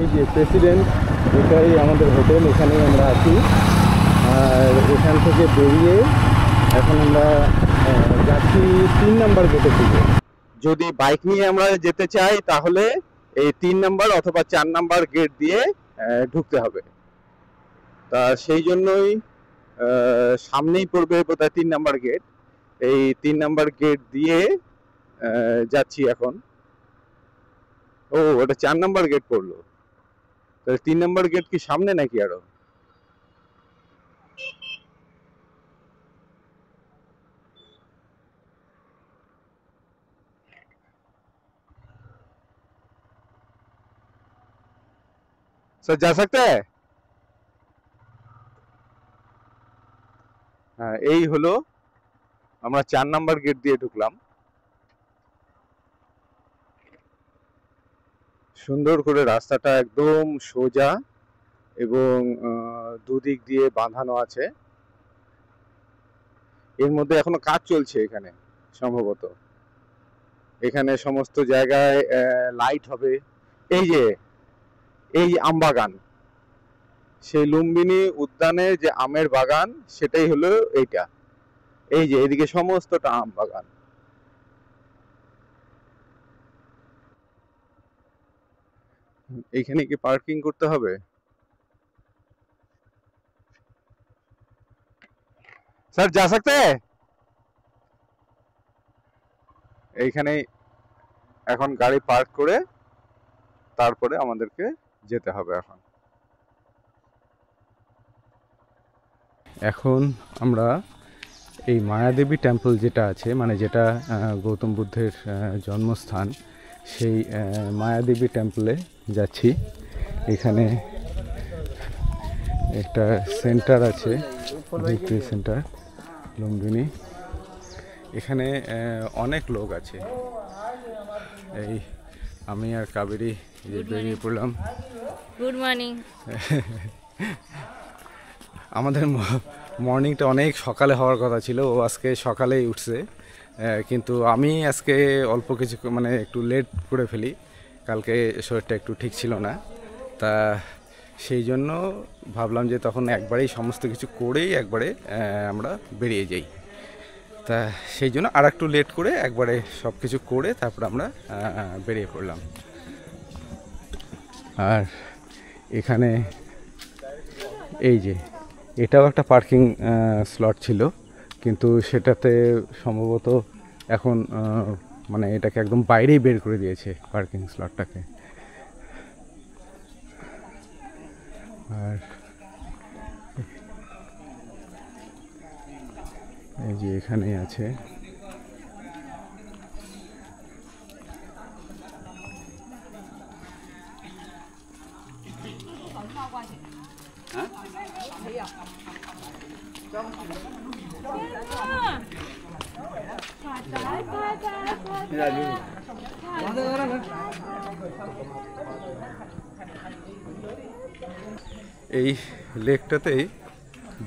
এই যে প্রেসিডেন্ট, এটাই আমাদের হোটেল, এখানেই আমরা আছি। আর এখান থেকে বেরিয়ে এখন আমরা যাচ্ছি 3 নম্বর গেটের দিকে। যদি বাইক নিয়ে আমরা যেতে চাই তাহলে এই 3 নম্বর অথবা 4 নম্বর গেট দিয়ে ঢুকতে হবে। তা সেই জন্যই সামনেই পড়বে বোধহয় 3 নম্বর গেট। এই 3 নম্বর গেট দিয়ে যাচ্ছি এখন। ও, ওটা 4 নম্বর গেট পড়লো। তাহলে 3 নম্বর গেট কি সামনে নাকি আরো? सर जा सकते हैं? হ্যাঁ, এই হলো আমরা 4 নম্বর গেট দিয়ে ঢুকলাম। সুন্দর করে রাস্তাটা একদম সোজা এবং দুদিক দিয়ে বাঁধানো আছে। এর মধ্যে এখনো কাজ চলছে এখানে সম্ভবত। এখানে সমস্ত জায়গায় লাইট হবে। এই যে এই আম বাগান, সেই লুম্বিনী উদ্যানের যে আমের বাগান, সেটাই হলো এইটা। এই যে এদিকে সমস্তটা আম বাগান। এইখানে কি পার্কিং করতে হবে? স্যার যা सकते हैं? এইখানে এখন গাড়ি পার্ক করে তারপরে আমাদেরকে যেতে হবে। এখন আমরা এই মায়াদেবী টেম্পল যেটা আছে, মানে যেটা গৌতম বুদ্ধের জন্মস্থান, সেই মায়াদেবী টেম্পলে যাচ্ছি। এখানে একটা সেন্টার আছে, ভিক্টরি সেন্টার লুম্বিনী। এখানে অনেক লোক আছে। এই আমি আর কাবেরী বেরিয়ে পড়লাম। Good morning. আমাদের মর্নিংটা অনেক সকালে হওয়ার কথা ছিল, ও আজকে সকালেই উঠছে, কিন্তু আমি আজকে অল্প কিছু মানে একটু লেট করে ফেলি। কালকে শরীরটা একটু ঠিক ছিল না, তা সেই জন্য ভাবলাম যে তখন একবারেই সমস্ত কিছু করেই একবারে আমরা বেরিয়ে যাই। তা সেই জন্য আর একটু লেট করে একবারে সব কিছু করে তারপর আমরা বেরিয়ে পড়লাম। আর এখানে এই যে এটাও একটা পার্কিং স্লট ছিল, কিন্তু সেটাতে সম্ভবত এখন মানে এটাকে একদম বাইরেই বের করে দিয়েছে পার্কিং স্লটটাকে। আর এই যে এখানেই আছে। এই লেকটাতেই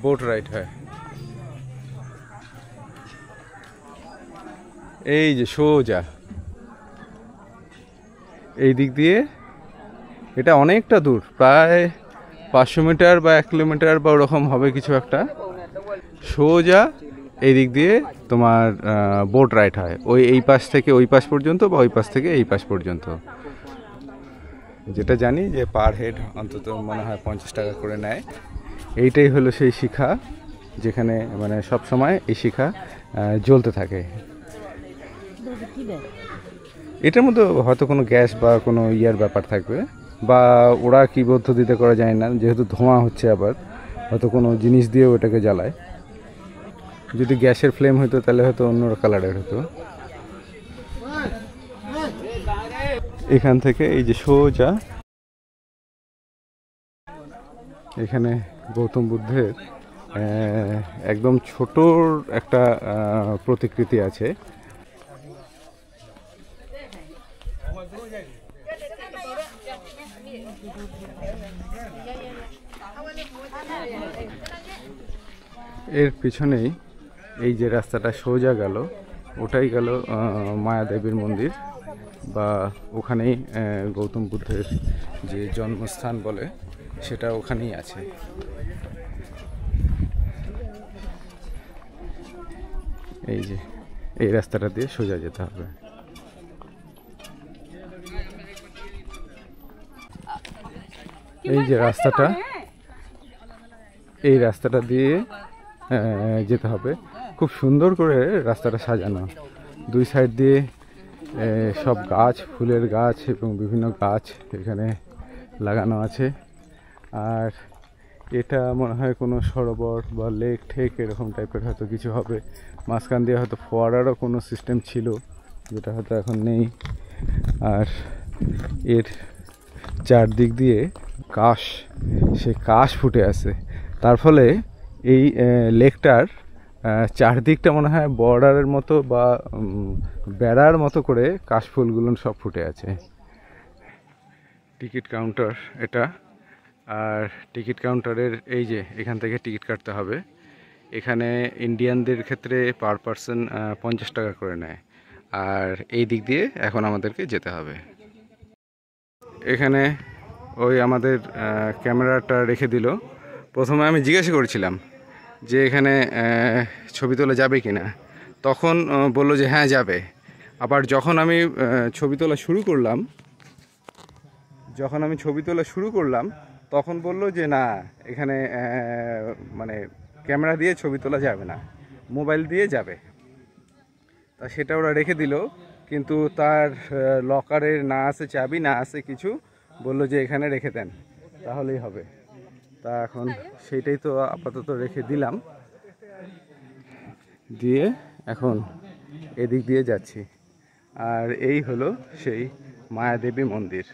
বোট রাইড হয়। এই যে সোজা এই দিক দিয়ে, এটা অনেকটা দূর, প্রায় 500 মিটার বা 1 কিলোমিটার বা ওরকম হবে কিছু একটা। সোজা এই দিক দিয়ে তোমার বোট রাইড হয়, ওই এই পাশ থেকে ওই পাশ পর্যন্ত বা ওই পাশ থেকে এই পাশ পর্যন্ত। যেটা জানি যে পার হেড অন্তত মনে হয় 50 টাকা করে নেয়। এইটাই হলো সেই শিখা, যেখানে মানে সব সময় এই শিখা জ্বলতে থাকে। এটার মধ্যে হয়তো কোনো গ্যাস বা কোনো ইয়ার ব্যাপার থাকবে, বা ওরা কী পদ্ধতিতে করা যায় না, যেহেতু ধোঁয়া হচ্ছে, আবার হয়তো কোনো জিনিস দিয়েও ওটাকে জ্বালায়। যদি গ্যাসের ফ্লেম হতো তাহলে হয়তো অন্য কালারের হতো। এখান থেকে এই যে সোজা এখানে গৌতম বুদ্ধের একদম ছোটোর একটা প্রতিকৃতি আছে। এর পিছনেই এই যে রাস্তাটা সোজা গেল, ওটাই গেল মায়াদেবীর মন্দির, বা ওখানেই গৌতম বুদ্ধের যে জন্মস্থান বলে সেটা ওখানেই আছে। এই যে এই রাস্তাটা দিয়ে সোজা যেতে হবে। এই যে রাস্তাটা, এই রাস্তাটা দিয়ে যেতে হবে। খুব সুন্দর করে রাস্তাটা সাজানো, দুই সাইড দিয়ে সব গাছ, ফুলের গাছ এবং বিভিন্ন গাছ এখানে লাগানো আছে। আর এটা মনে হয় কোনো সরোবর বা লেক ঠেক এরকম টাইপের হয়তো কিছু হবে। মাঝখান দিয়ে হয়তো ফোয়ারারও কোনো সিস্টেম ছিল, যেটা হয়তো এখন নেই। আর এর চারদিক দিয়ে কাশ, সে কাশ ফুটে আছে। তার ফলে এই লেকটার চারদিকটা মনে হয় বর্ডারের মতো বা বেড়ার মতো করে কাশফুলগুলো সব ফুটে আছে। টিকিট কাউন্টার এটা। আর টিকিট কাউন্টারের এই যে এখান থেকে টিকিট কাটতে হবে। এখানে ইন্ডিয়ানদের ক্ষেত্রে পার পারসন 50 টাকা করে নেয়। আর এই দিক দিয়ে এখন আমাদেরকে যেতে হবে। এখানে ওই আমাদের ক্যামেরাটা রেখে দিল। প্রথমে আমি জিজ্ঞাসা করেছিলাম যে এখানে ছবি তোলা যাবে কি না, তখন বলল যে হ্যাঁ যাবে। আবার যখন আমি ছবি তোলা শুরু করলাম তখন বলল যে না, এখানে মানে ক্যামেরা দিয়ে ছবি তোলা যাবে না, মোবাইল দিয়ে যাবে। তা সেটা ওরা রেখে দিল, কিন্তু তার লকারের না আছে চাবি, না আছে কিছু, বলল যে এখানে রেখে দেন তাহলেই হবে। তা এখন সেইটাই তো আপাতত রেখে দিলাম, দিয়ে এখন এদিক দিয়ে যাচ্ছি। আর এই হলো সেই মায়াদেবী মন্দির।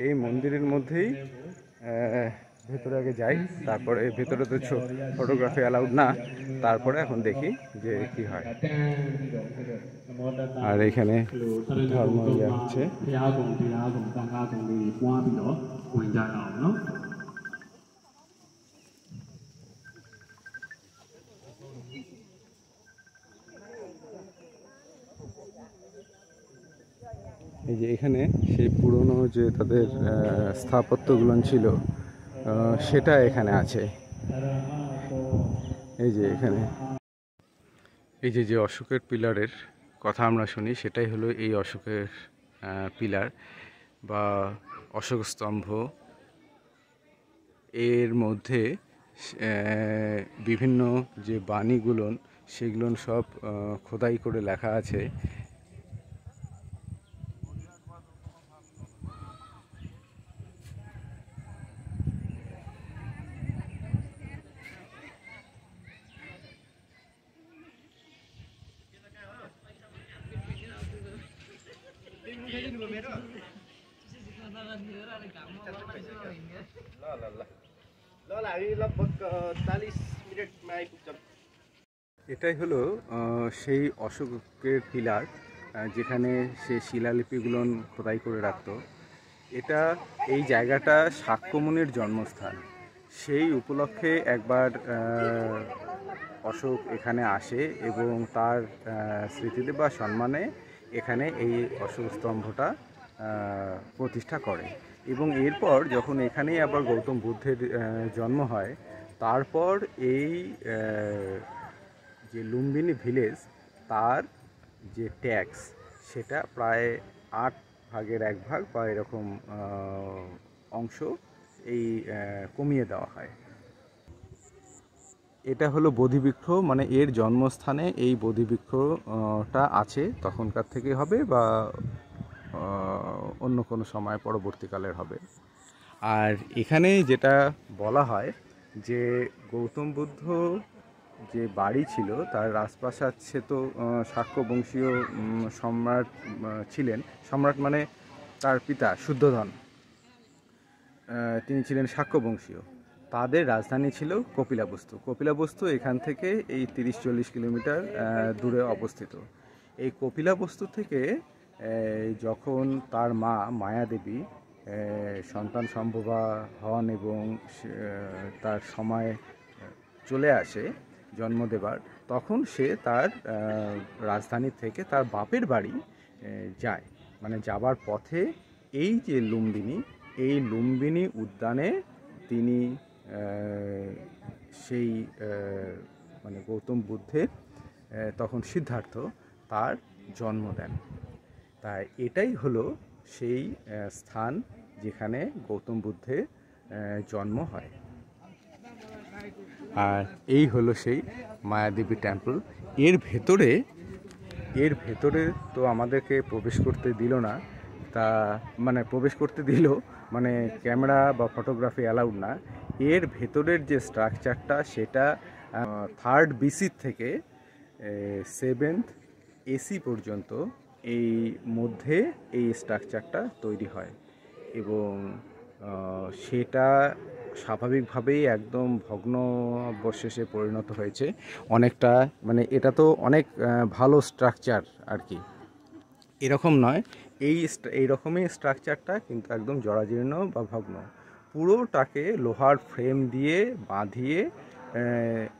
এই মন্দিরের মধ্যেই ভেতরে আগে যাই, তারপরে ভেতরে তো ফটোগ্রাফি অ্যালাউড না, তারপরে এখন দেখি যে কি হয়। আর এখানে ধর্ম ইয়া হচ্ছে। এই যে এখানে সেই পুরনো যে তাদের স্থাপত্যগুলো ছিল সেটা এখানে আছে। এই যে এখানে এই যে অশোকের পিলারের কথা আমরা শুনি, সেটাই হলো এই অশোকের পিলার বা অশোক স্তম্ভ। এর মধ্যে বিভিন্ন যে বাণীগুলো সেগুলো সব খোদাই করে লেখা আছে। এটাই হলো সেই অশোকের পিলার, যেখানে সে শিলালিপিগুলো খোদাই করে রাখত। এই জায়গাটা শাক্যমুনির জন্মস্থান। সেই উপলক্ষে একবার অশোক এখানে আসে এবং তার স্মৃতিতে বা সম্মানে এখানে এই অশোক স্তম্ভটা প্রতিষ্ঠা করে। এবং এরপর যখন এখানেই আবার গৌতম বুদ্ধের জন্ম হয়, তারপর এই যে লুম্বিনী ভিলেজ, তার যে ট্যাক্স সেটা প্রায় 8 ভাগের 1 ভাগ বা এরকম অংশ এই কমিয়ে দেওয়া হয়। এটা হলো বোধিবৃক্ষ, মানে এর জন্মস্থানে এই বোধিবৃক্ষটা আছে, তখনকার থেকে হবে বা অন্য কোনো সময় পরবর্তীকালের হবে। আর এখানে যেটা বলা হয় যে গৌতম বুদ্ধ যে বাড়ি ছিল তার রাজপ্রাসাদ, সে তো শাক্য বংশীয় সম্রাট ছিলেন। সম্রাট মানে তার পিতা শুদ্ধোধন, তিনি ছিলেন শাক্য বংশীয়। তাদের রাজধানী ছিল কপিলাবস্তু। কপিলাবস্তু এখান থেকে এই 30-40 কিলোমিটার দূরে অবস্থিত। এই কপিলাবস্তু থেকে যখন তার মা মায়াদেবী সন্তান সম্ভবা হন এবং তার সময় চলে আসে, জন্ম দেবার, তখন সে তার রাজধানী থেকে তার বাপের বাড়ি যায়। মানে যাবার পথে এই যে লুম্বিনী, এই লুম্বিনী উদ্যানে তিনি সেই মানে গৌতম বুদ্ধের তখন সিদ্ধার্থ তার জন্ম দেন। তাই এটাই হলো সেই স্থান যেখানে গৌতম বুদ্ধের জন্ম হয়। আর এই হলো সেই মায়াদেবী টেম্পল। এর ভেতরে তো আমাদেরকে প্রবেশ করতে দিল না, তা মানে প্রবেশ করতে দিল মানে ক্যামেরা বা ফটোগ্রাফি অ্যালাউড না। এর ভেতরের যে স্ট্রাকচারটা সেটা 3rd BC থেকে 7th AC পর্যন্ত এই মধ্যে এই স্ট্রাকচারটা তৈরি হয়, এবং সেটা স্বাভাবিকভাবেই একদম ভগ্নাবশেষে পরিণত হয়েছে অনেকটা। মানে এটা তো অনেক ভালো স্ট্রাকচার আর কি, এরকম নয়, এই রকমই স্ট্রাকচারটা কিন্তু একদম জরাজীর্ণ বা ভগ্ন। পুরোটাকে লোহার ফ্রেম দিয়ে বাঁধিয়ে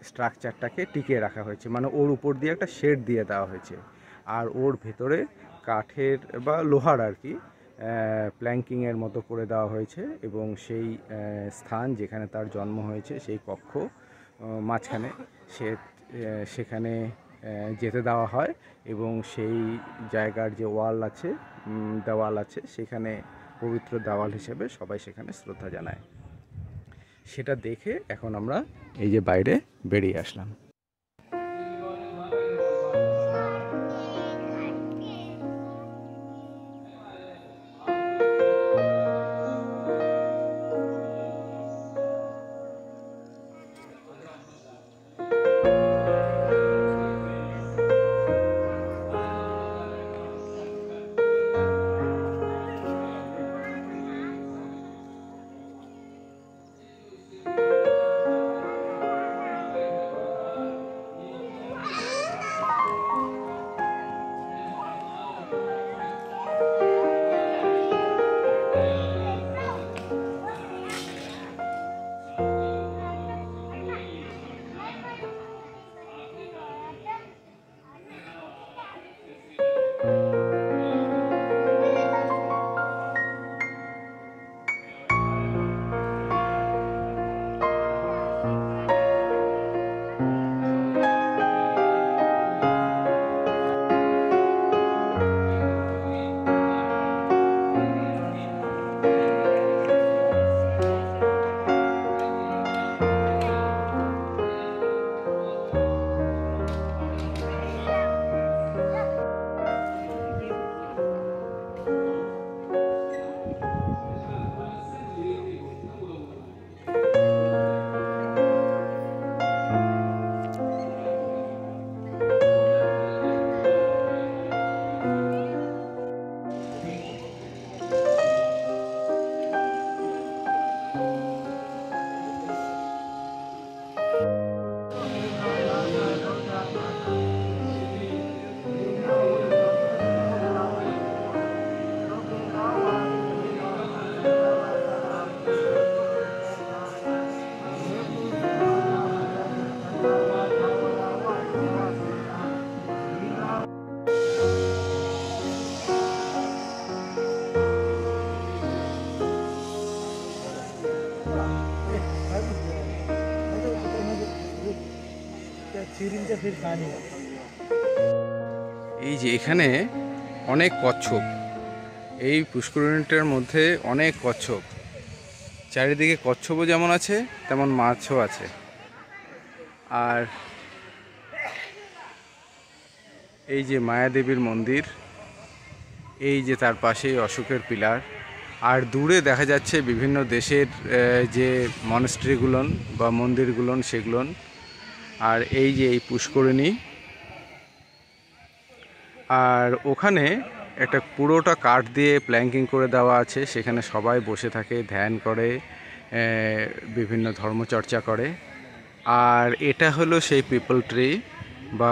স্ট্রাকচারটাকে টিকিয়ে রাখা হয়েছে, মানে ওর উপর দিয়ে একটা শেড দিয়ে দেওয়া হয়েছে, আর ওর ভেতরে কাঠের বা লোহার আর কি প্ল্যাঙ্কিংয়ের মতো করে দেওয়া হয়েছে, এবং সেই স্থান যেখানে তার জন্ম হয়েছে সেই কক্ষ মাঝখানে সেখানে যেতে দেওয়া হয়, এবং সেই জায়গার যে দেওয়াল আছে সেখানে পবিত্র দেওয়াল হিসেবে সবাই সেখানে শ্রদ্ধা জানায়। সেটা দেখে এখন আমরা এই যে বাইরে বেরিয়ে আসলাম। এই যে এখানে অনেক কচ্ছপ, এই পুষ্করিণীটার মধ্যে অনেক কচ্ছপ, চারিদিকে কচ্ছপও যেমন আছে তেমন মাছও আছে। আর এই যে মায়াদেবীর মন্দির, এই যে তার পাশেই অশোকের পিলার, আর দূরে দেখা যাচ্ছে বিভিন্ন দেশের যে মনেস্ট্রিগুলোন বা মন্দিরগুলোন সেগুলোন। আর এই যে এই পুষ্করিণী, আর ওখানে একটা পুরোটা কাঠ দিয়ে প্ল্যাঙ্কিং করে দেওয়া আছে, সেখানে সবাই বসে থাকে, ধ্যান করে, বিভিন্ন ধর্মচর্চা করে। আর এটা হলো সেই পিপল ট্রি বা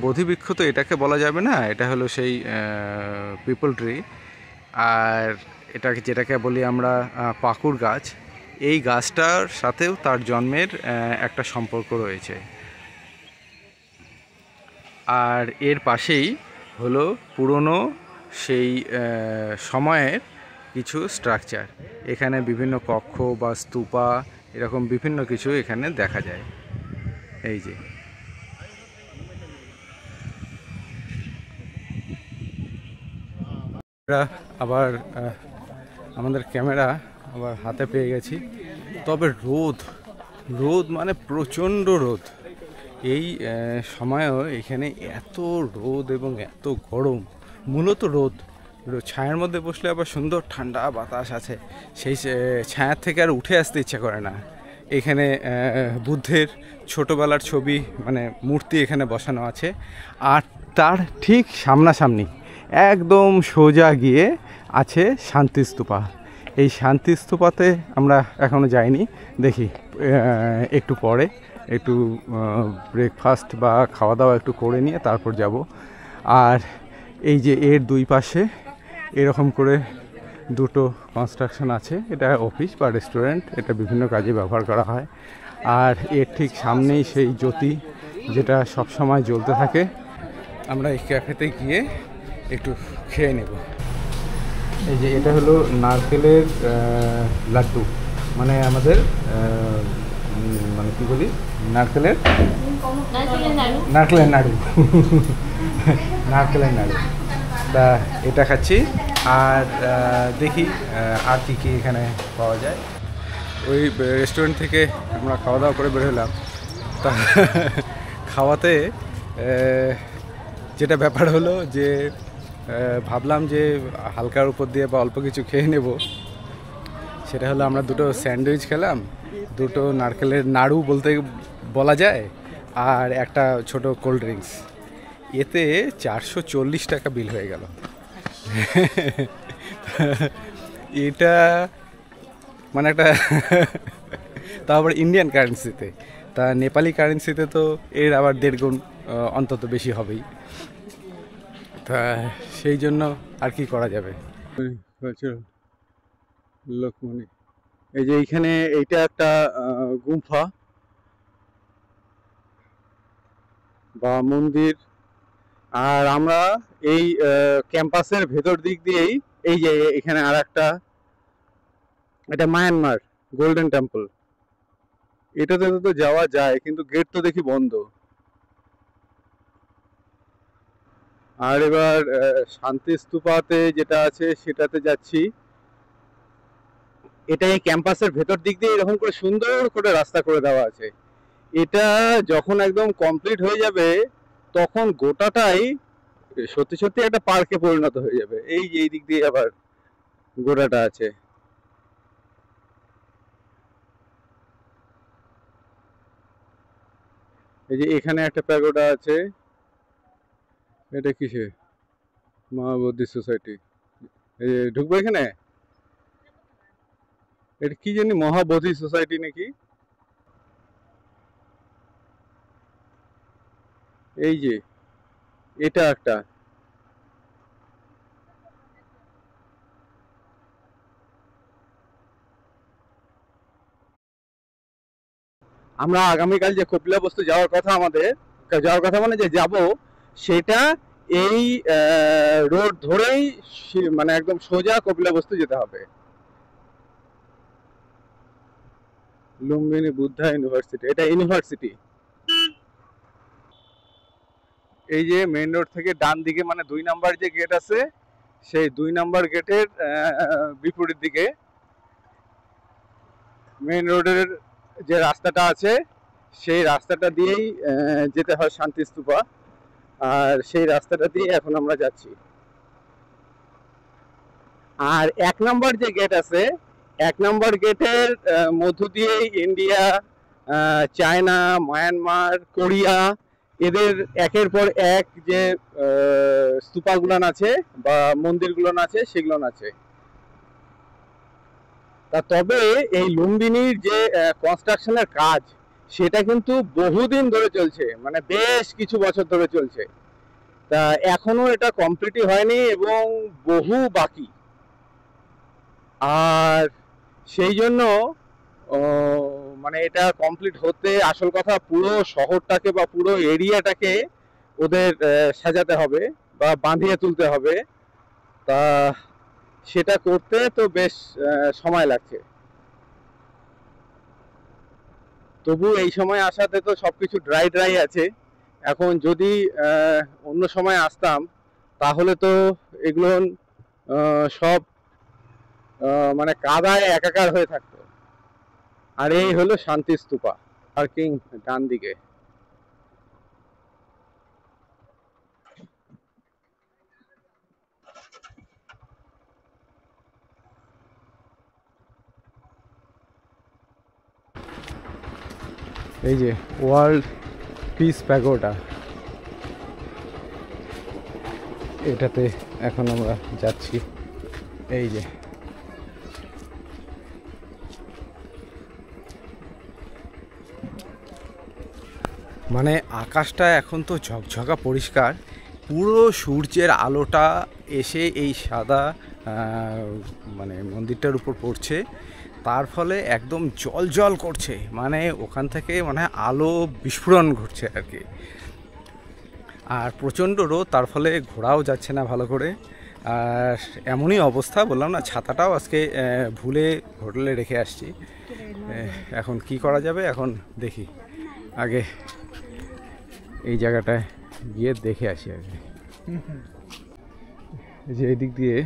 বোধিবৃক্ষ তো এটাকে বলা যাবে না, এটা হলো সেই পিপল ট্রি। আর যেটাকে বলি আমরা পাকুড় গাছ, এই গাছটার সাথেও তার জন্মের একটা সম্পর্ক রয়েছে। আর এর পাশেই হলো পুরনো সেই সময়ের কিছু স্ট্রাকচার। এখানে বিভিন্ন কক্ষ বা স্তূপা এরকম বিভিন্ন কিছু এখানে দেখা যায়। এই যে আবার আমাদের ক্যামেরা আবার হাতে পেয়ে গেছি। তবে রোদ মানে প্রচণ্ড রোদ। এই সময়ও এখানে এত রোদ এবং এত গরম, মূলত রোদ। ছায়ার মধ্যে বসলে আবার সুন্দর ঠান্ডা বাতাস আছে, সেই ছায়ার থেকে আর উঠে আসতে ইচ্ছা করে না। এখানে বুদ্ধের ছোটোবেলার ছবি মানে মূর্তি এখানে বসানো আছে। আর তার ঠিক সামনাসামনি একদম সোজা গিয়ে আছে শান্তিস্তূপা। এই শান্তিস্তূপাতে আমরা এখনও যাইনি, দেখি একটু পরে একটু ব্রেকফাস্ট বা খাওয়া দাওয়া একটু করে নিয়ে তারপর যাব। আর এই যে এর দুই পাশে এরকম করে দুটো কনস্ট্রাকশন আছে, এটা অফিস বা রেস্টুরেন্ট, এটা বিভিন্ন কাজে ব্যবহার করা হয়। আর এর ঠিক সামনেই সেই জ্যোতি যেটা সব সময় জ্বলতে থাকে। আমরা এই ক্যাফেতে গিয়ে একটু খেয়ে নেব। এই যে এটা হলো নারকেলের লাড্ডু, মানে আমাদের মানে কী বলি, নারকেলের নাড়ু নারকেলের নাড়ু। তা এটা খাচ্ছি। আর দেখি আর কী কী এখানে পাওয়া যায়। ওই রেস্টুরেন্ট থেকে আমরা খাওয়া দাওয়া করে বের হলাম। তা খাওয়াতে যেটা ব্যাপার হলো যে ভাবলাম যে হালকার উপর দিয়ে বা অল্প কিছু খেয়ে নেব। সেটা হলো আমরা দুটো স্যান্ডউইচ খেলাম, দুটো নারকেলের নাড়ু বলা যায়, আর একটা ছোট কোল্ড ড্রিঙ্কস। এতে 440 টাকা বিল হয়ে গেল। এটা মানে একটা তাও আবার ইন্ডিয়ান কারেন্সিতে। তা নেপালি কারেন্সিতে তো এর আবার 1.5 গুণ অন্তত বেশি হবেই। তা সেই জন্য আর কি করা যাবে। লোকমনি, এই যে এইখানে এইটা একটা গুম্ফা বা মন্দির। আর আমরা এই ক্যাম্পাসের ভেতর দিক দিয়েই এই যে এখানে আর একটা, এটা মায়ানমার গোল্ডেন টেম্পল। এটাতে তো যাওয়া যায় কিন্তু গেট তো দেখি বন্ধ। আর এবার শান্তি স্তূপাতে যেটা আছে সেটাতে যাচ্ছি। এটা এই ক্যাম্পাসের ভেতর দিক দিয়ে এরকম করে সুন্দর করে রাস্তা করে দেওয়া আছে। এটা যখন একদম কমপ্লিট হয়ে যাবে তখন গোটাটাই সত্যি সত্যি একটা পার্কে পরিণত হয়ে যাবে। এই যে এই দিক দিয়ে আবার গোটাটা আছে। এই যে এখানে একটা প্যাগোডা আছে। এটা কিসে? মহাবোধি সোসাইটি। এই যে ঢুকবো এখানে, এটা কি জানি মহাবোধি সোসাইটি নাকি। এই যে এটা একটা, আমরা আগামীকাল যে কপিলাবস্তু যাওয়ার কথা, আমাদের যাওয়ার কথা মানে যে যাব, সেটা এই রোড ধরেই মানে একদম সোজা কপিলাবস্তু যেতে হবে। লুম্বিনী বুদ্ধা ইউনিভার্সিটি, এটা ইউনিভার্সিটি। এই যে মেইন রোড থেকে ডান দিকে মানে 2 নাম্বার যে গেট আছে, সেই 2 নাম্বার গেটের বিপরীত দিকে মেইন রোডের যে রাস্তাটা আছে সেই রাস্তাটা দিয়েই যেতে হয় শান্তি স্তূপা। আর সেই রাস্তাটা দিয়ে এখন আমরা যাচ্ছি। আর 1 নাম্বার যে গেট আছে, 1 নাম্বার গেটের মধ্য দিয়েই ইন্ডিয়া, চায়না, মায়ানমার, কোরিয়া এদের একের পর এক যে স্তূপাগুলান আছে বা মন্দিরগুলান আছে সেগুলো আছে। তা তবে এই লুম্বিনীর যে কনস্ট্রাকশনের কাজ সেটা কিন্তু বহুদিন ধরে চলছে, মানে বেশ কিছু বছর ধরে চলছে। তা এখনো এটা কমপ্লিটই হয়নি এবং বহু বাকি। আর সেই জন্য মানে এটা কমপ্লিট হতে আসল কথা পুরো শহরটাকে বা পুরো এরিয়াটাকে ওদের সাজাতে হবে বা বাঁধিয়ে তুলতে হবে। তা সেটা করতে তো বেশ সময় লাগছে। তবু এই সময় আসাতে তো সবকিছু ড্রাই ড্রাই আছে। এখন যদি অন্য সময় আসতাম তাহলে তো এগুলো সব মানে কাদায় একাকার হয়ে থাকতো। আর এই হলো শান্তি স্তূপা, পার্কিং ডান দিকে। এই যে ওয়ার্ল্ড পিস প্যাগোডা, এটাতে এখন আমরা যাচ্ছি। এই যে মানে আকাশটা এখন তো ঝকঝকা পরিষ্কার, পুরো সূর্যের আলোটা এসে এই সাদা মানে মন্দিরটার উপর পড়ছে, তার ফলে একদম জল জল করছে, মানে ওখান থেকে মানে আলো বিস্ফোরণ ঘটছে আর কি। আর প্রচণ্ড রোদ, তার ফলে ঘোরাও যাচ্ছে না ভালো করে। আর এমনই অবস্থা, বললাম না ছাতাটাও আজকে ভুলে হোটেলে রেখে আসছি। এখন কি করা যাবে, এখন দেখি আগে এই জায়গাটায় গিয়ে দেখে আসি আগে। যে এই দিক দিয়ে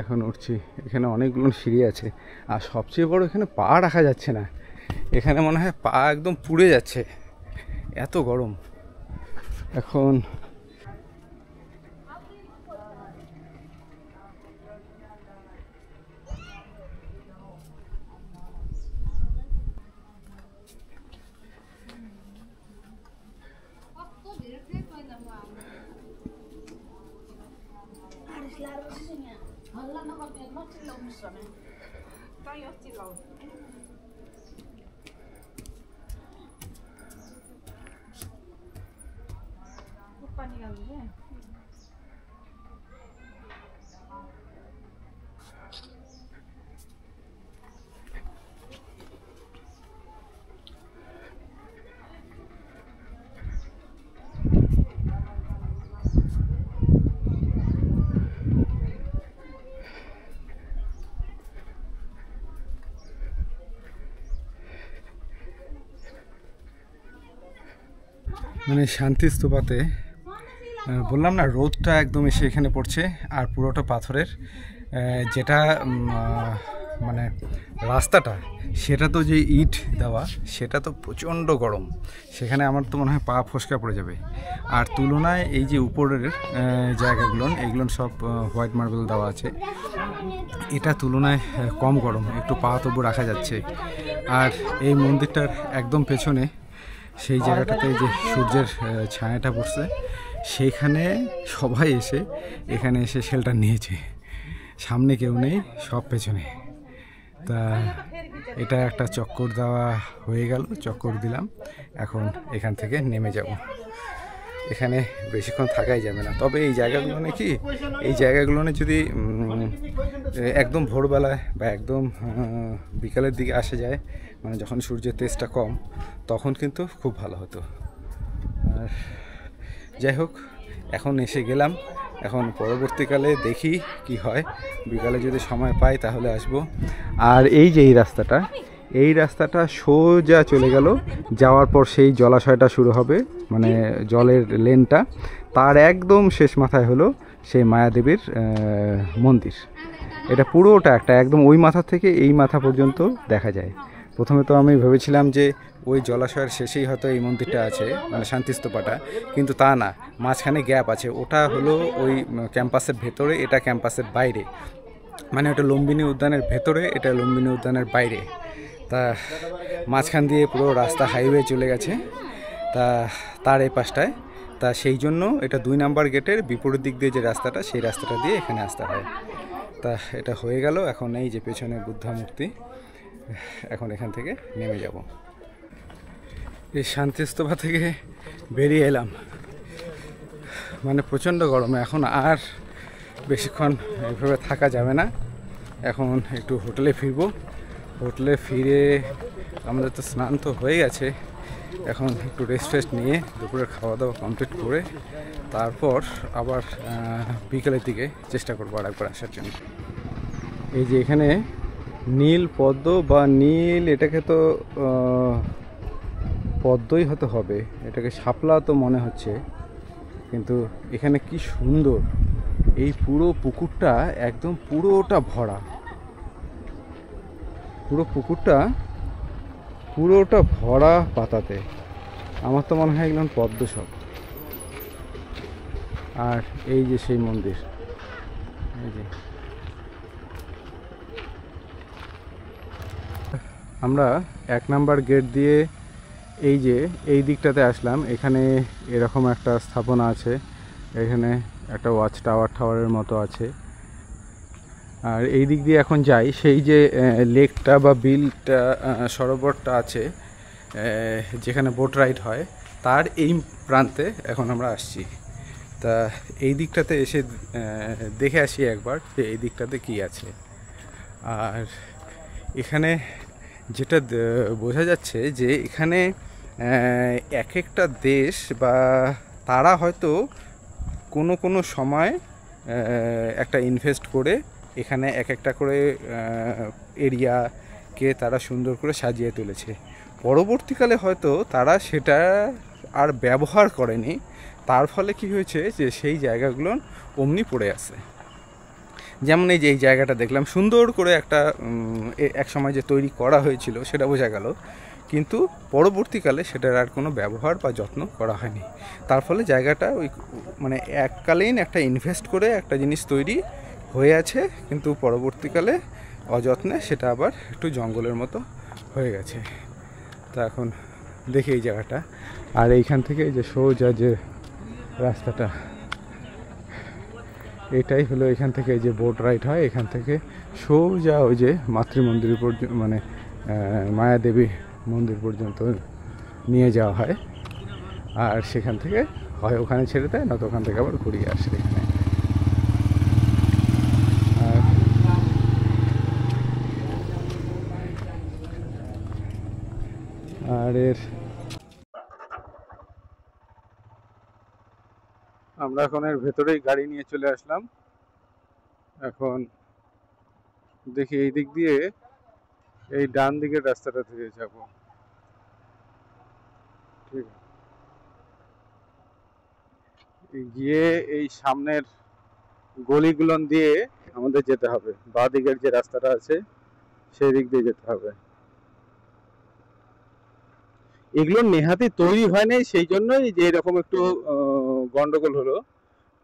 এখন উঠছি, এখানে অনেকগুলো সিঁড়ি আছে। আর সবচেয়ে বড়, এখানে পা রাখা যাচ্ছে না, এখানে মনে হয় পা একদম পুড়ে যাচ্ছে, এত গরম এখন। মানে শান্তি স্তূপাতে বললাম না, রোদটা একদম এসে এখানে পড়ছে, আর পুরোটা পাথরের। যেটা মানে রাস্তাটা, সেটা তো যে ইট দেওয়া, সেটা তো প্রচণ্ড গরম, সেখানে আমার তো মনে হয় পা ফসকা পড়ে যাবে। আর তুলনায় এই যে উপরের জায়গাগুলো, এইগুলো সব হোয়াইট মার্বেল দেওয়া আছে, এটা তুলনায় কম গরম, একটু পা তবু রাখা যাচ্ছে। আর এই মন্দিরটার একদম পেছনে সেই জায়গাটাতে যে সূর্যের ছায়াটা পড়ছে, সেইখানে সবাই এসে এখানে এসে শেল্টার নিয়েছে। সামনে কেউ নেই, সব পেছনে। তা এটা একটা চক্কর দেওয়া হয়ে গেল, চক্কর দিলাম, এখন এখান থেকে নেমে যাব। এখানে বেশিক্ষণ থাকাই যাবে না। তবে এই জায়গাগুলো কি, এই জায়গাগুলো যদি একদম ভোরবেলায় বা একদম বিকালের দিকে আসা যায়, মানে যখন সূর্যের তেজটা কম, তখন কিন্তু খুব ভালো হতো। আর যাই হোক, এখন এসে গেলাম, এখন পরবর্তীকালে দেখি কি হয়, বিকালে যদি সময় পাই তাহলে আসব। আর এই যে এই রাস্তাটা সোজা চলে গেল, যাওয়ার পর সেই জলাশয়টা শুরু হবে, মানে জলের লেনটা, তার একদম শেষ মাথায় হলো সেই মায়াদেবীর মন্দির। এটা পুরোটা একটা একদম ওই মাথা থেকে এই মাথা পর্যন্ত দেখা যায়। প্রথমে তো আমি ভেবেছিলাম যে ওই জলাশয়ের শেষেই হয়তো এই মন্দিরটা আছে, মানে শান্তিস্তূপাটা, কিন্তু তা না, মাঝখানে গ্যাপ আছে। ওটা হলো ওই ক্যাম্পাসের ভেতরে, এটা ক্যাম্পাসের বাইরে, মানে ওটা লুম্বিনী উদ্যানের ভেতরে, এটা লুম্বিনী উদ্যানের বাইরে। তা মাঝখান দিয়ে পুরো রাস্তা হাইওয়ে চলে গেছে, তা তার এই পাশটায়। তা সেই জন্য এটা 2 নম্বর গেটের বিপরীত দিক দিয়ে যে রাস্তাটা, সেই রাস্তাটা দিয়ে এখানে আসতে হয়। তা এটা হয়ে গেল। এখন এই যে পেছনে বুদ্ধা মূর্তি, এখন এখান থেকে নেমে যাব। এই শান্তিস্তূপা থেকে বেরিয়ে এলাম, মানে প্রচণ্ড গরমে এখন আর বেশিক্ষণ এইভাবে থাকা যাবে না। এখন একটু হোটেলে ফিরবো। হোটেলে ফিরে আমাদের তো স্নান তো হয়ে গেছে, এখন একটু রেস্ট ফেস্ট নিয়ে দুপুরের খাওয়া দাওয়া কমপ্লিট করে তারপর আবার বিকেলের দিকে চেষ্টা করবো আর একবার আসার জন্য। এই যে এখানে নীল পদ্ম বা নীল, এটাকে তো পদ্মই হতে হবে, এটাকে শাপলা তো মনে হচ্ছে, কিন্তু এখানে কি সুন্দর এই পুরো পুকুরটা, একদম পুরোটা ভরা, পুরো পুকুরটা পুরোটা ভরা পাতাতে। আমার তো মনে হয় একদম পদ্ম সব। আর এই যে সেই মন্দির, এই যে আমরা 1 নাম্বার গেট দিয়ে এই যে এই দিকটাতে আসলাম। এখানে এরকম একটা স্থাপনা আছে, এখানে একটা ওয়াচ টাওয়ারের মতো আছে। আর এই দিক দিয়ে এখন যাই, সেই যে লেকটা বা বিলটা, সরোবরটা আছে যেখানে বোট রাইড হয়, তার এই প্রান্তে এখন আমরা আসছি। তা এই দিকটাতে এসে দেখে আসি একবার যে এই দিকটাতে কি আছে। আর এখানে যেটা বোঝা যাচ্ছে যে এখানে এক একটা দেশ বা তারা হয়তো কোনো সময় একটা ইনভেস্ট করে এখানে এক একটা করে এরিয়াকে তারা সুন্দর করে সাজিয়ে তুলেছে। পরবর্তীকালে হয়তো তারা সেটা আর ব্যবহার করেনি, তার ফলে কি হয়েছে যে সেই জায়গাগুলো অমনি পড়ে আছে। যেমন এই যে এই জায়গাটা দেখলাম, সুন্দর করে একটা এক সময় যে তৈরি করা হয়েছিল সেটা বোঝা গেল, কিন্তু পরবর্তীকালে সেটার আর কোনো ব্যবহার বা যত্ন করা হয়নি। তার ফলে জায়গাটা ওই মানে এককালীন একটা ইনভেস্ট করে একটা জিনিস তৈরি হয়ে আছে, কিন্তু পরবর্তীকালে অযত্নে সেটা আবার একটু জঙ্গলের মতো হয়ে গেছে। তা এখন দেখি এই জায়গাটা, আর এইখান থেকে যে সোজা যে রাস্তাটা, এটাই হলো এখান থেকে যে বোট রাইড হয়, এখান থেকে সোজা ওই যে মাতৃমন্দির পর্যন্ত, মানে মায়াদেবী মন্দির পর্যন্ত নিয়ে যাওয়া হয়। আর সেখান থেকে হয় ওখানে ছেড়ে দেয়, নয়তো ওখান থেকে আবার ঘুরিয়ে আসে এখানে। আর আমরা এখন এর ভেতরেই গাড়ি নিয়ে চলে আসলাম। এখন দেখি এই দিক দিয়ে, এই ডান দিকের রাস্তাটা থেকে যাব। ঠিক আছে, গিয়ে এই সামনের গলিগুলো দিয়ে আমাদের যেতে হবে, বাঁ দিকের যে রাস্তাটা আছে সেই দিক দিয়ে যেতে হবে। এগুলো নেহাতি তৈরি হয় নাই, সেই জন্যই যে এরকম একটু গন্ডগোল হলো,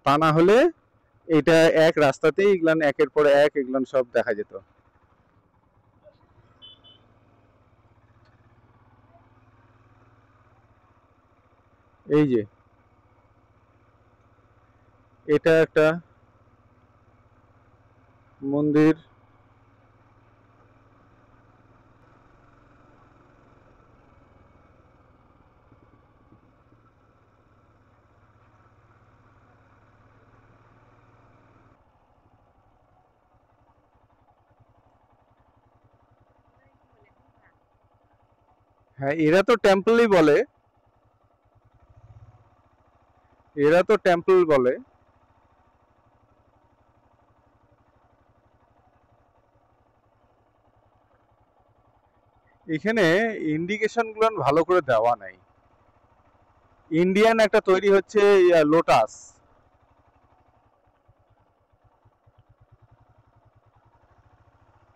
তা না হলে এটা এক রাস্তাতেই এগুলান একের পর এক এগুলান সব দেখা যেত। এই যে এটা একটা মন্দির, হ্যাঁ এরা তো টেম্পলই বলে, এরা তো টেম্পল বলে। এখানে ইন্ডিকেশন গুলো ভালো করে দেওয়া নাই। ইন্ডিয়ান একটা তৈরি হচ্ছে লোটাস,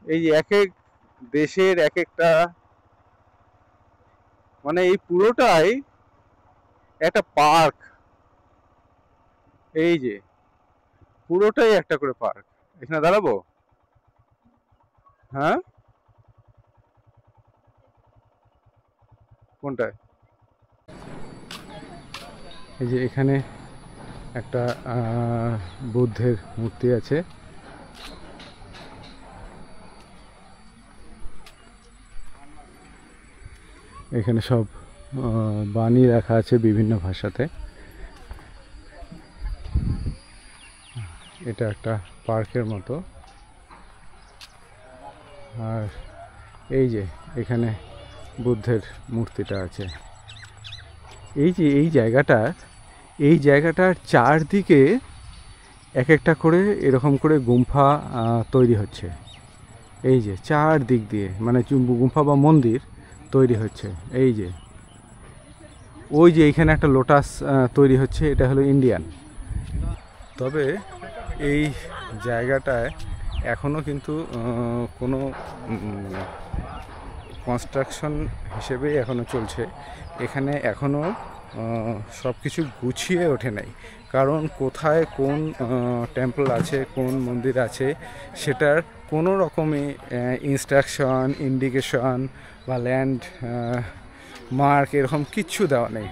এই এক এক দেশের এক একটা, মানে এই পুরোটাই একটা পার্ক। এই যে পুরোটাই একটা করে পার্ক। এখানে দাঁড়াবো? হ্যাঁ, কোনটায়? এই যে এখানে একটা বুদ্ধের মূর্তি আছে। এখানে সব বাণী লেখা আছে বিভিন্ন ভাষাতে। এটা একটা পার্কের মতো। আর এই যে এখানে বুদ্ধের মূর্তিটা আছে। এই যে এই জায়গাটার চারদিকে এক একটা করে এরকম করে গুম্ফা তৈরি হচ্ছে। এই যে চারদিক দিয়ে মানে গুম্ফা বা মন্দির তৈরি হচ্ছে। এই যে ওই যে এইখানে একটা লোটাস তৈরি হচ্ছে, এটা হলো ইন্ডিয়ান। তবে এই জায়গাটায় এখনও কিন্তু কোনো কনস্ট্রাকশন হিসেবে এখনও চলছে। এখানে এখনও সব কিছু গুছিয়ে ওঠে নাই, কারণ কোথায় কোন টেম্পল আছে, কোন মন্দির আছে, সেটার কোনো রকমই ইনস্ট্রাকশন, ইন্ডিকেশন বা ল্যান্ড মার্ক এরকম কিচ্ছু দেওয়া নেই।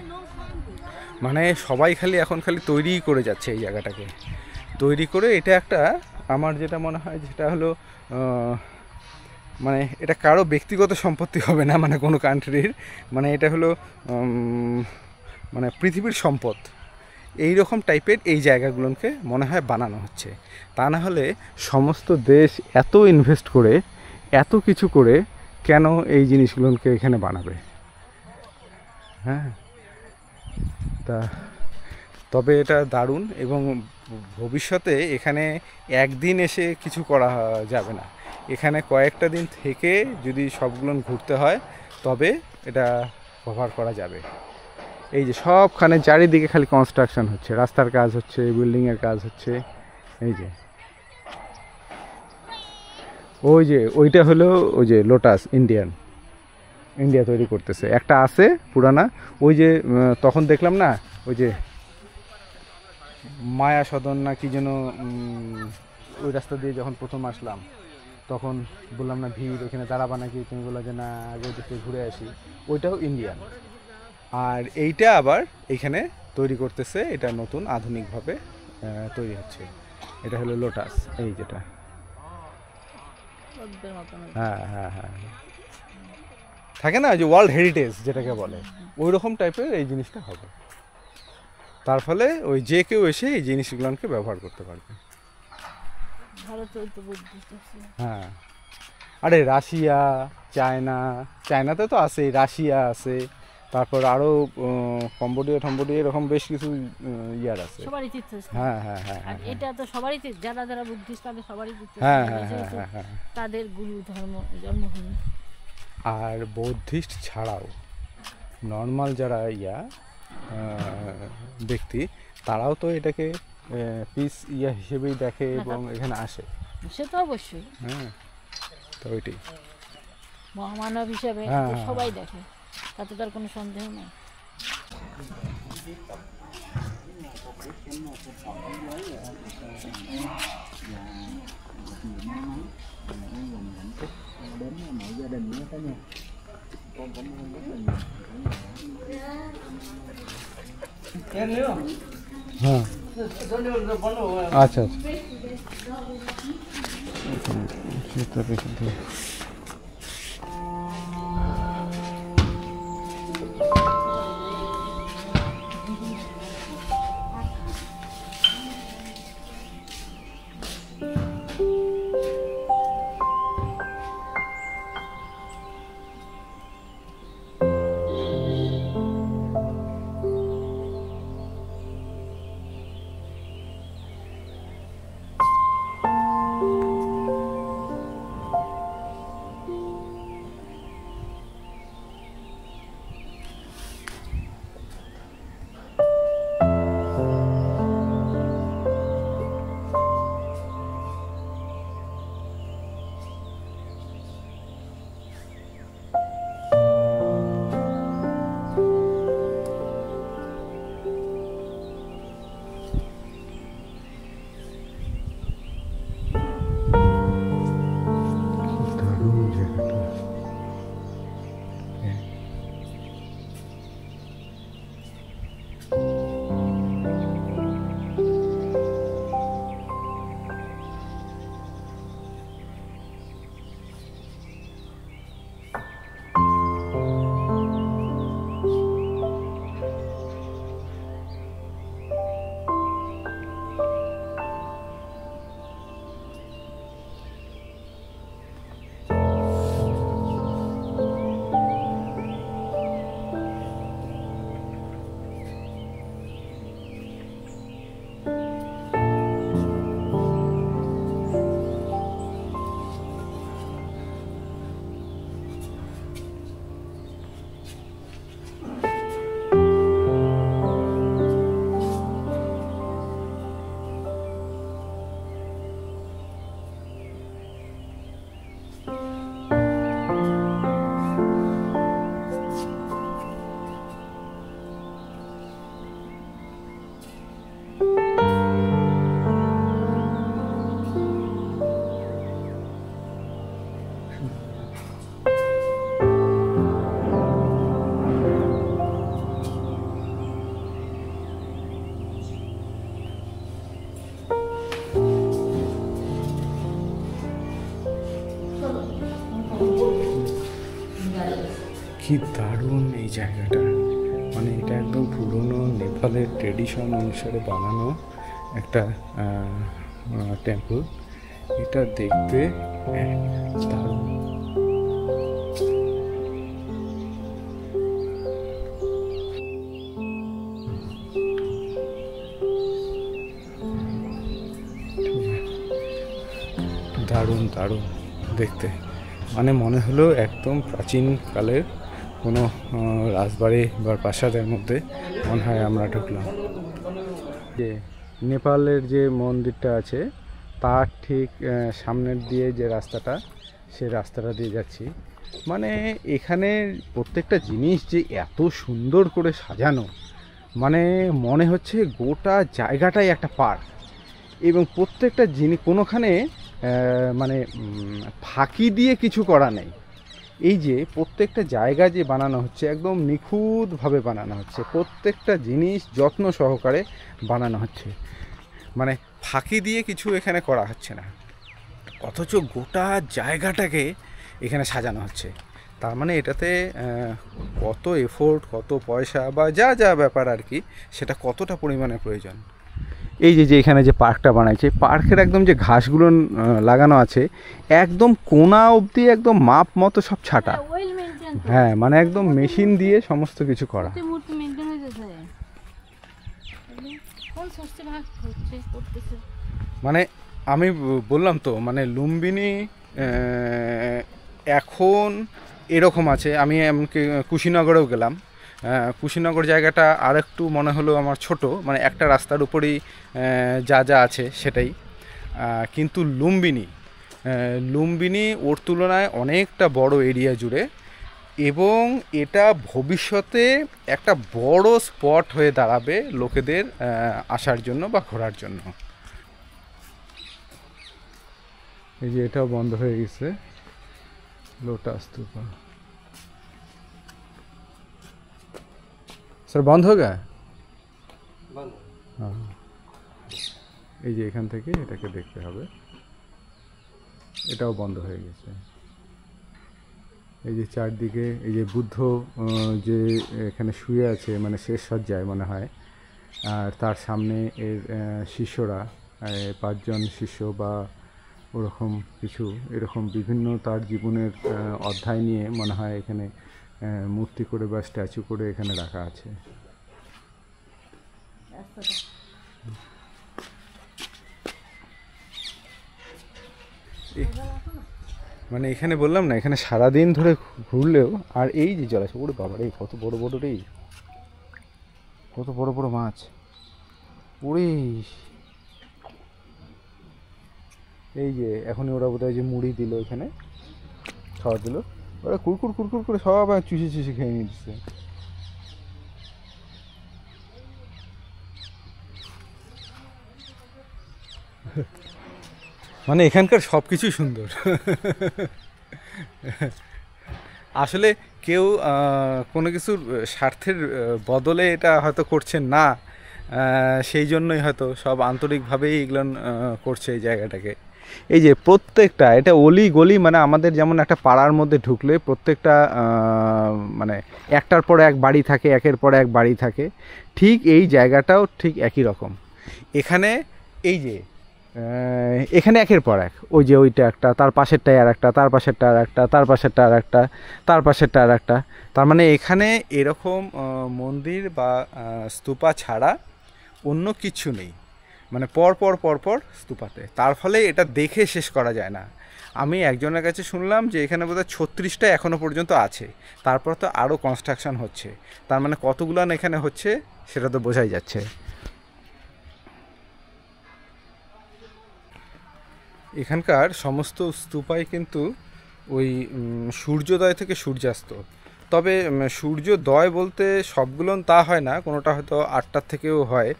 মানে সবাই এখন খালি তৈরিই করে যাচ্ছে এই জায়গাটাকে, তৈরি করে এটা একটা, আমার যেটা মনে হয় যেটা হলো মানে এটা কারো ব্যক্তিগত সম্পত্তি হবে না, মানে কোনো কান্ট্রির, মানে এটা হলো মানে পৃথিবীর সম্পদ। এই রকম টাইপের এই জায়গাগুলোকে মনে হয় বানানো হচ্ছে। তা না হলে সমস্ত দেশ এত ইনভেস্ট করে এত কিছু করে কেন এই জিনিসগুলোকে এখানে বানাবে? হ্যাঁ, তা তবে এটা দারুণ, এবং ভবিষ্যতে এখানে একদিন এসে কিছু করা যাবে না। এখানে কয়েকটা দিন থেকে যদি সবগুলো ঘুরতে হয় তবে এটা কভার করা যাবে। এই যে সবখানে চারিদিকে খালি কনস্ট্রাকশন হচ্ছে, রাস্তার কাজ হচ্ছে, বিল্ডিংয়ের কাজ হচ্ছে। এই যে ওই যে ওইটা হলো ওই যে লোটাস ইন্ডিয়া তৈরি করতেছে, একটা আছে পুরানা, ওই যে তখন দেখলাম না ওই যে মায়া সদন না কি যেন, ওই রাস্তা দিয়ে যখন প্রথম আসলাম তখন বললাম না ভিড়, ওইখানে দাঁড়াবা নাকি, তুমি বললো যে না আগে ওদিকে ঘুরে আসি, ওইটাও ইন্ডিয়ান। আর এইটা আবার এইখানে তৈরি করতেছে, এটা নতুন আধুনিকভাবে তৈরি হচ্ছে। এটা হলো লোটাস, এই যেটা, হ্যাঁ হ্যাঁ হ্যাঁ থাকে না যে ওয়ার্ল্ড হেরিটেজ যেটাকে বলে, ওই রকম টাইপের এই জিনিসটা হবে। তার ফলে ওই যে কেউ এসে এই জিনিসগুলোকে ব্যবহার করতে পারবে। হ্যাঁ, আরে রাশিয়া, চায়নাতে তো আছেই, রাশিয়া আছে, তারপর আরও কম্বোডিয়া এরকম বেশ কিছু ইয়ার আছে। হ্যাঁ হ্যাঁ হ্যাঁ, আর এটা তো সবারই, যারা বুদ্ধিস্ট তাদের সবারই তীর্থস্থান। হ্যাঁ হ্যাঁ হ্যাঁ হ্যাঁ, তাদের গুরু ধর্ম জন্মভূমি। আর বৌদ্ধিস্ট ছাড়াও নর্মাল যারা ব্যক্তি, তারাও তো এটাকে পিস হিসেবেই দেখে এবং এখানে আসে। সে তো অবশ্যই, হ্যাঁ, তো ওইটাই মহামানব হিসেবে সবাই দেখে, তাতে তার কোনো সন্দেহ নেই। হ্যাঁ, আচ্ছা আচ্ছা। কি দারুণ এই জায়গাটা, মানে এটা একদম পুরনো নেপালের ট্রেডিশন অনুসারে বানানো একটা টেম্পল। এটা দেখতে দারুণ। দারুণ দারুণ দেখতে, মানে মনে হলো একদম প্রাচীনকালের কোনো রাজবাড়ি বা প্রাসাদের মধ্যে মনে হয় আমরা ঢুকলাম। যে নেপালের যে মন্দিরটা আছে তার ঠিক সামনের দিয়ে যে রাস্তাটা, সে রাস্তাটা দিয়ে যাচ্ছি। মানে এখানে প্রত্যেকটা জিনিস যে এত সুন্দর করে সাজানো, মানে মনে হচ্ছে গোটা জায়গাটাই একটা পার্ক। এবং প্রত্যেকটা জিনিস কোনোখানে মানে ফাঁকি দিয়ে কিছু করা নেই। এই যে প্রত্যেকটা জায়গা যে বানানো হচ্ছে একদম নিখুঁতভাবে বানানো হচ্ছে, প্রত্যেকটা জিনিস যত্ন সহকারে বানানো হচ্ছে, মানে ফাঁকি দিয়ে কিছু এখানে করা হচ্ছে না, অথচ গোটা জায়গাটাকে এখানে সাজানো হচ্ছে। তার মানে এটাতে কত এফোর্ট, কত পয়সা বা যা যা ব্যাপার আর কি, সেটা কতটা পরিমাণে প্রয়োজন। এই যে এখানে যে পার্কটা বানাইছে, পার্কের একদম যে ঘাসগুলো লাগানো আছে একদম কোনা অবধি একদম মাপ মতো সব ছাটা। হ্যাঁ, মানে একদম মেশিন দিয়ে সমস্ত কিছু করা। মানে আমি বললাম তো, মানে লুম্বিনী এখন এরকম আছে। আমি এমনকি কুশিনগরেও গেলাম, কুশিনগর জায়গাটা আর একটু মনে হলো আমার ছোট, মানে একটা রাস্তার উপরেই যা যা আছে সেটাই। কিন্তু লুম্বিনী ওর তুলনায় অনেকটা বড় এরিয়া জুড়ে, এবং এটা ভবিষ্যতে একটা বড় স্পট হয়ে দাঁড়াবে লোকেদের আসার জন্য বা ঘোরার জন্য। এই যে এটাও বন্ধ হয়ে গেছে, লোটাস স্তূপা। স্যার বন্ধ হয়ে গেছে? হ্যাঁ, এই যে এখান থেকে এটাকে দেখতে হবে, এটাও বন্ধ হয়ে গেছে। এই যে চারদিকে এই যে বুদ্ধ যে এখানে শুয়ে আছে, মানে শেষ সজ্জায় মনে হয়, আর তার সামনে এর শিষ্যরা, 5 জন শিষ্য বা ওরকম কিছু, এরকম বিভিন্ন তার জীবনের অধ্যায় নিয়ে মনে হয় এখানে মূর্তি করে বা স্ট্যাচু করে এখানে রাখা আছে। মানে এখানে বললাম না, এখানে সারাদিন ধরে ঘুরলেও, আর এই যে জলাশয়, ওরে বাবা রে, কত বড় বড় রে, কত বড় বড় মাছ, ওরে। এই যে এখনই ওরা বোধহয় যে মুড়ি দিল, এখানে খাওয়া দিল, ওরা কুরকুর কুরকুর করে সব চুষে চুষে খেয়ে নিচ্ছে। মানে এখানকার সব কিছুই সুন্দর। আসলে কেউ কোনো কিছুর স্বার্থের বদলে এটা হয়তো করছেন না, সেই জন্যই হয়তো সব আন্তরিকভাবেই এগুলো করছে এই জায়গাটাকে। এই যে প্রত্যেকটা, এটা অলি গলি, মানে আমাদের যেমন একটা পাড়ার মধ্যে ঢুকলে প্রত্যেকটা মানে একটার পর এক বাড়ি থাকে, একের পর এক বাড়ি থাকে, ঠিক এই জায়গাটাও ঠিক একই রকম। এখানে এই যে এখানে একের পর এক, ওই যে ওইটা একটা, তার পাশেরটায় আর একটা, তার পাশেরটা আর একটা, তার পাশেরটা আর একটা, তার পাশেরটা আর একটা। তার মানে এখানে এরকম মন্দির বা স্তূপা ছাড়া অন্য কিছু নেই, মানে পর পর পর পর স্তূপাতে। তার ফলে এটা দেখে শেষ করা যায় না। আমি একজনের কাছে শুনলাম যে এখানে বোধহয় 36টা এখনও পর্যন্ত আছে, তারপর তো আরও কনস্ট্রাকশন হচ্ছে। তার মানে কতগুলো এখানে হচ্ছে সেটা তো বোঝাই যাচ্ছে। এখানকার সমস্ত স্তূপাই কিন্তু ওই সূর্যোদয় থেকে সূর্যাস্ত, তবে সূর্যোদয় বলতে সবগুলো তা হয় না, কোনোটা হয়তো 8টার থেকেও হয়।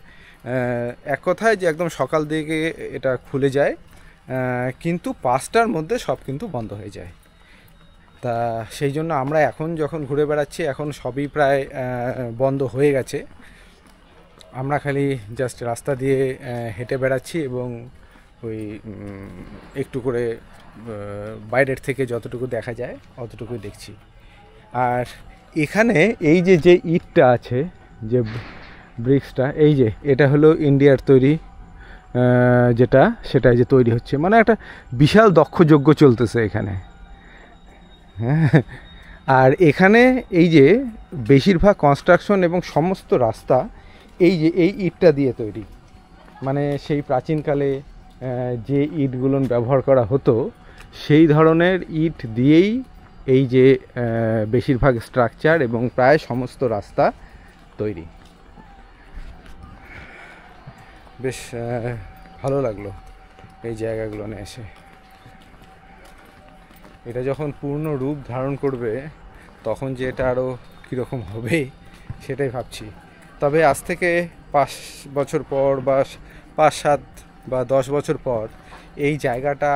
এক কথায় যে একদম সকাল দিকে এটা খুলে যায়, কিন্তু 5টার মধ্যে সব কিন্তু বন্ধ হয়ে যায়। তা সেই জন্য আমরা এখন যখন ঘুরে বেড়াচ্ছি, এখন সবই প্রায় বন্ধ হয়ে গেছে। আমরা খালি জাস্ট রাস্তা দিয়ে হেঁটে বেড়াচ্ছি এবং ওই একটু করে বাইরের থেকে যতটুকু দেখা যায় অতটুকুই দেখছি। আর এখানে এই যে যে ইটটা আছে, যে ব্রিক্সটা, এই যে এটা হলো ইন্ডিয়ার তৈরি, যেটা সেটা যে তৈরি হচ্ছে, মানে একটা বিশাল দক্ষযজ্ঞ চলতেছে এখানে। হ্যাঁ, আর এখানে এই যে বেশিরভাগ কনস্ট্রাকশন এবং সমস্ত রাস্তা এই যে এই ইটটা দিয়ে তৈরি, মানে সেই প্রাচীনকালে যে ইটগুলো ব্যবহার করা হতো সেই ধরনের ইট দিয়েই এই যে বেশিরভাগ স্ট্রাকচার এবং প্রায় সমস্ত রাস্তা তৈরি। বেশ ভালো লাগলো এই জায়গাগুলো এসে। এটা যখন পূর্ণ রূপ ধারণ করবে তখন যে এটা আরও কীরকম হবে সেটাই ভাবছি। তবে আজ থেকে 5 বছর পর বা 5, 7 বা 10 বছর পর এই জায়গাটা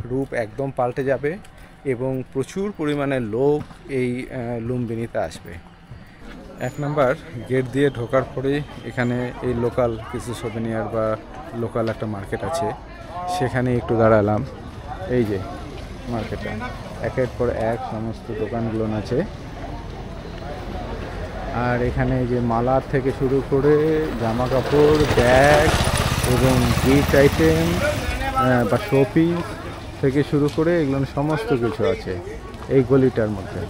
রূপ একদম পাল্টে যাবে এবং প্রচুর পরিমাণে লোক এই লুম্বিনীতে আসবে। 1 নম্বর গেট দিয়ে ঢোকার পরেই এখানে এই লোকাল কিছু সোভেনিয়ার বা লোকাল একটা মার্কেট আছে, সেখানে একটু দাঁড়ালাম। এই যে মার্কেটটা, একের পর এক সমস্ত দোকানগুলো আছে। আর এখানে যে মালার থেকে শুরু করে জামা কাপড়, ব্যাগ এবং গিফট আইটেম বা শোপিস থেকে শুরু করে এগুলো সমস্ত কিছু আছে এই গলিটার মধ্যে।